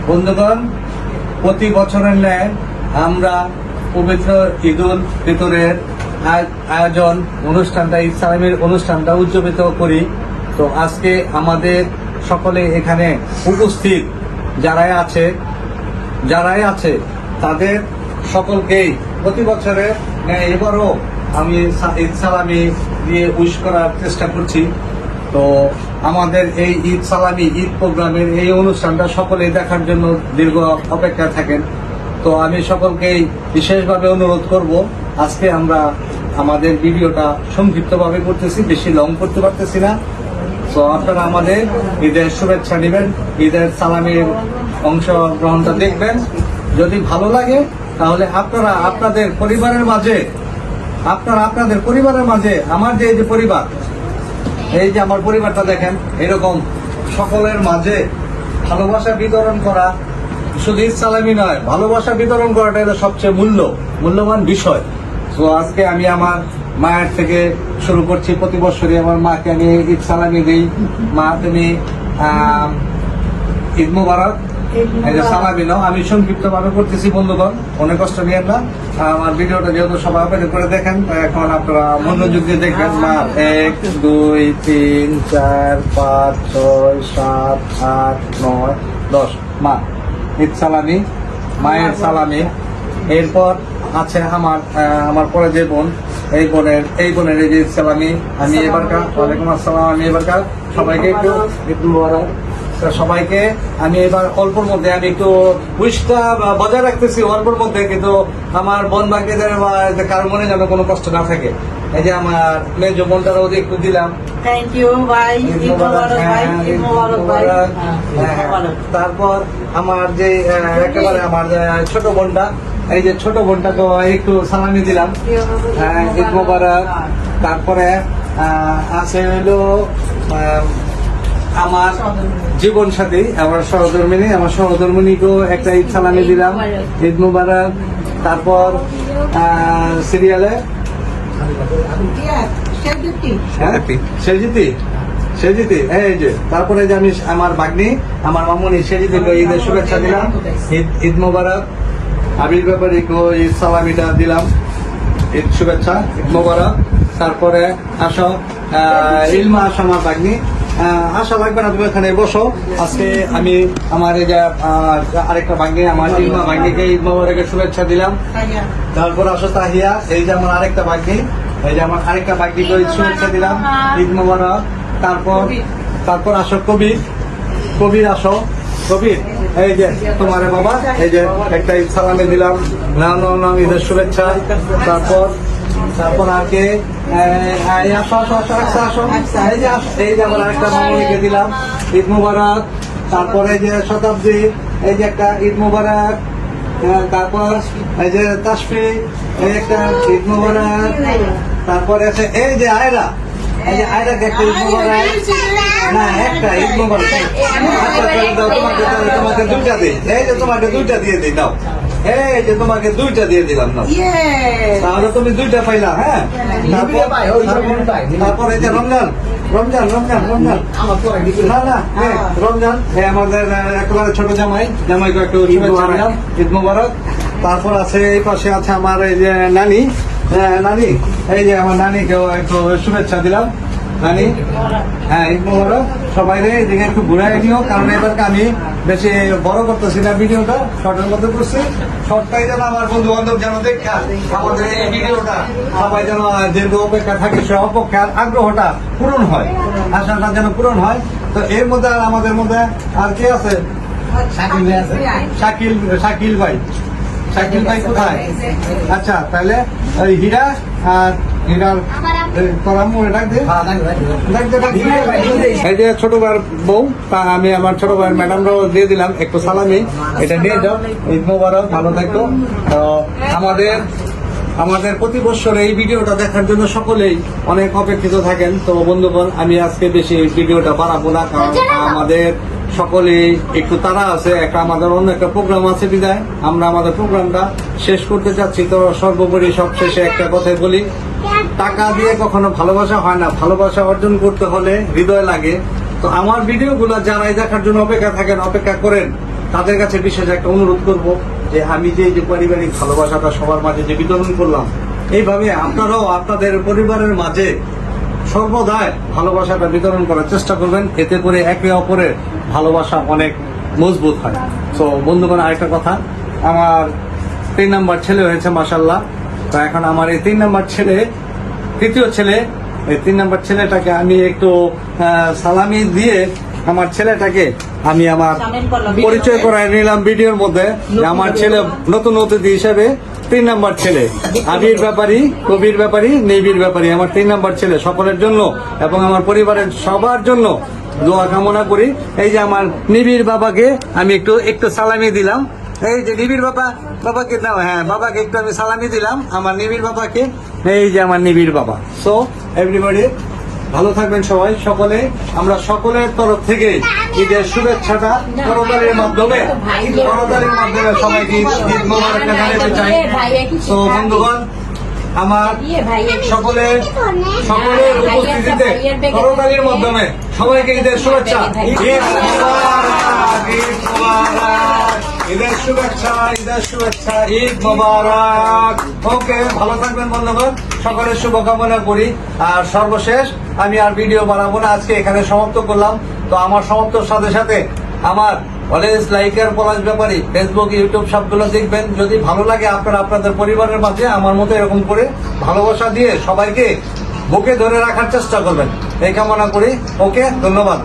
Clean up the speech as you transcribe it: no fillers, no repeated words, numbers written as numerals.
বন্ধুগণ, প্রতি বছরের ন্যায় আমরা পবিত্র ঈদ উল ফিতরের আয়োজন অনুষ্ঠানটা, ঈদ সালামির অনুষ্ঠানটা উদযাপিত করি। তো আজকে আমাদের সকলে এখানে উপস্থিত যারাই আছে তাদের সকলকেই প্রতি বছরে এবারও আমি ঈদ সালামি দিয়ে উইশ করার চেষ্টা করছি। তো আমাদের এই ঈদ সালামি ঈদ প্রোগ্রামের এই অনুষ্ঠানটা সকলেই দেখার জন্য দীর্ঘ অপেক্ষা থাকেন। তো আমি সকলকেই বিশেষভাবে অনুরোধ করব, আজকে আমরা আমাদের ভিডিওটা সংক্ষিপ্তভাবে করতেছি, বেশি লং করতে পারতেছি না। তো আপনারা আমাদের ঈদের শুভেচ্ছা নেবেন, ঈদের সালামির অংশগ্রহণটা দেখবেন। যদি ভালো লাগে তাহলে আপনারা আপনাদের পরিবারের মাঝে আমার যে পরিবার, এই যে আমার পরিবারটা দেখেন, এরকম সকলের মাঝে ভালোবাসা বিতরণ করা, শুধু ঈদ সালামি নয়, ভালোবাসা বিতরণ করাটা এটা সবচেয়ে মূল্যবান বিষয়। তো আজকে আমি আমার মায়ের থেকে শুরু করছি। প্রতি বছরই আমার মাকে আমি ঈদ সালামি দিই। মা, তুমি ঈদ মোবারক। এই যে সালামি নাও, আমি সংক্ষিপ্ত ভাবে করতেছি বন্ধুগণ, অনেক কষ্ট নিয়েন না। আমার ভিডিওটা যেহেতু সবাই অপেক্ষা করে দেখেন, এখন আপনারা মনোযোগ দিয়ে দেখবেন। মা 1 2 3 4 5 6 7 8 9 10 মা ঈদ সালামি, মায়ের সালামি। এরপর আছে আমার পরে যে বোন, এই বোনের এই যে ঈদ সালামি আমি এবারকার। ওয়ালাইকুম আসসালাম। আমি এবারকার সবাইকে একটু সবাইকে আমি এবার অল্পর মধ্যে আমি একটু উইশটা বজায় রাখতেছি অল্পর মধ্যে, কিন্তু আমার বোন বাকিদের কারোর মনে যেন কোনো কষ্ট না থাকে। এই যে আমার মেজো বোনটারও একটু দিলাম। থ্যাংক ইউ ভাই। তারপর আমার যে একেবারে আমার ছোট বোনটা, এই যে ছোট বোনটাকে একটু সালামি দিলাম, ঈদ মোবারক। তারপরে আছে হলো আমার জীবন সাথী, আমার সহধর্মিনীকেও একটা ঈদ সালামি দিলাম, ঈদ মুবারক। তারপর সিরিয়ালে সেজিতি, এই যে তারপরে যে আমি আমার ভাগ্নি, আমার মামুনি সেজিতিকে ঈদের শুভেচ্ছা দিলাম, ঈদ মুবারক। আবির ব্যাপারীকেও ঈদ সালামিটা দিলাম, ঈদ শুভেচ্ছা, ঈদ মুবারক। তারপরে আসো ইলমা, আসো আমার ভাগ্নি। আশা লাগবে না, তুমি এখানে বসো। আজকে আমি আমার এই যে আরেকটা ভাগ্নি, আমার ইলমা ভাগ্নিকে ঈদ মোবারকের শুভেচ্ছা দিলাম। তারপর আসো তাহিয়া, এই যে আমার আরেকটা ভাগ্নি, এই যে আমার আরেকটা ভাগ্নিকে শুভেচ্ছা দিলাম, ঈদ মোবারক। তারপর আসো কবির, আসো কবির, এই যে তোমার বাবা, এই যে একটা ঈদ সালামি দিলাম, নাম ঈদের শুভেচ্ছা। তারপর আর কে এই যে আমার আরেকটা মামুনিকে দিলাম, ঈদ মুবারক। তারপরে যে শতাব্দী, এই যে একটা ঈদ মুবারক। তারপর এই যে তাসফি, এই একটা ঈদ মুবারক। তারপরে আছে এই যে আয়রা, এই যে আয়রাকে একটা ঈদ মুবারক। না, একটা ঈদ মুবারক। তোমাকে দুইটা দিই, এই যে তোমাকে দুইটা দিয়ে দিই, দাও। এই যে তোমাকে দুইটা দিয়ে দিলাম না, তাহলে তুমি দুইটা পাইলা। হ্যাঁ, তারপরে যে রমজান, আমাদের একেবারে ছোট জামাইকে একটু শুভেচ্ছা দিলাম, ঈদ মোবারক। তারপর আছে এই পাশে আছে আমার এই যে নানি, এই যে আমার নানিকেও একটু শুভেচ্ছা দিলাম, নানি। হ্যাঁ, ঈদ মোবারক। সবাই এদিকে একটু ঘুরাই নিও, কারণ এবারকে আমি বেশি বড় করতেছি না, ভিডিওটা শর্টের মধ্যে করছি। শর্টটাই যেন আমার বন্ধু বান্ধব যেন দেখা আমাদের এই ভিডিওটা সবাই যেন দীর্ঘ অপেক্ষা থাকে, সে অপেক্ষার আগ্রহটা পূরণ হয়, আশাটা যেন পূরণ হয়। তো এর মধ্যে আর আমাদের মধ্যে আর কে আছে? শাকিল ভাই কোথায়? আচ্ছা, তাহলে ওই হীরা আর হীরার এই যে ছোট ভাইয়ের বউ, তা আমি আমার ছোট ভাইয়ের ম্যাডামরাও দিয়ে দিলাম একটু সালামি, এটা নিয়ে যাও। ঈদ মোবারক, ভালো থাকো। আমাদের প্রতি বছর এই ভিডিওটা দেখার জন্য সকলেই অনেক অপেক্ষিত থাকেন। তো বন্ধুগণ, আমি আজকে বেশি ভিডিওটা বাড়াবো না, কারণ আমাদের সকলেই একটু তাড়া আছে, আমাদের অন্য একটা প্রোগ্রাম আছে বিদায় আমরা আমাদের প্রোগ্রামটা শেষ করতে চাচ্ছি। তো সর্বোপরি সবশেষে একটা কথাই বলি, টাকা দিয়ে কখনো ভালোবাসা হয় না, ভালোবাসা অর্জন করতে হলে হৃদয় লাগে। তো আমার ভিডিওগুলো যারাই দেখার জন্য অপেক্ষা থাকেন, অপেক্ষা করেন, তাদের কাছে বিশেষ একটা অনুরোধ করব যে আমি যে পারিবারিক ভালোবাসাটা সবার মাঝে যে বিতরণ করলাম, এইভাবে আপনারাও আপনাদের পরিবারের মাঝে সর্বদাই ভালোবাসাটা বিতরণ করার চেষ্টা করবেন, এতে করে একে অপরের ভালোবাসা অনেক মজবুত হয়। তো বন্ধুগণ, আরেকটা কথা, আমার 3 নাম্বার ছেলে হয়েছে মাশাআল্লাহ। তো এখন আমার এই 3 নাম্বার ছেলে, তৃতীয় ছেলে, এই 3 নাম্বার ছেলেটাকে আমি একটু সালামি দিয়ে আমার ছেলেটাকে আমি আমার পরিচয় করায় নিলাম ভিডিওর মধ্যে, যে আমার ছেলে নতুন অতিথি হিসেবে 3 নাম্বার ছেলে আবির ব্যাপারী, কবির ব্যাপারী, নিবিড় ব্যাপারী, আমার 3 নাম্বার ছেলে। সকলের জন্য এবং আমার পরিবারের সবার জন্য দোয়া কামনা করি। এই যে আমার নিবিড় বাবাকে আমি একটু সালামি দিলাম। এই যে নিবিড় বাবাকে দাও, হ্যাঁ বাবাকে একটু আমি সালামি দিলাম, আমার নিবিড় বাবাকে। এই যে আমার নিবিড় বাবা। সো এভরিবডি ভালো থাকবেন সবাই, সকলে। আমরা সকলের তরফ থেকে ঈদের শুভেচ্ছাটা করতালির মাধ্যমে সবাইকে ঈদ মোবারক জানাতে চাই। তো বন্ধুগণ, আমার সকলের উপস্থিতিতে করতালির মাধ্যমে সবাইকে ঈদের শুভেচ্ছা, ঈদ মোবারক, ঈদ মোবারক, ঈদের শুভেচ্ছা, ঈদের শুভেচ্ছা, ঈদ মোবারক। ওকে, ভালো থাকবেন বন্ধুগণ, সকলের শুভকামনা করি। আর সর্বশেষ আমি আর ভিডিও বানাবো না, আজকে এখানে সমাপ্ত করলাম। তো আমার সমাপ্তর সাথে সাথে আমার অলওয়েজ লাইকার পলাশ ব্যাপারী ফেসবুক, ইউটিউব সবগুলো দেখবেন। যদি ভালো লাগে আপনারা আপনাদের পরিবারের মাঝে আমার মতো এরকম করে ভালোবাসা দিয়ে সবাইকে বুকে ধরে রাখার চেষ্টা করবেন, এই কামনা করি। ওকে, ধন্যবাদ।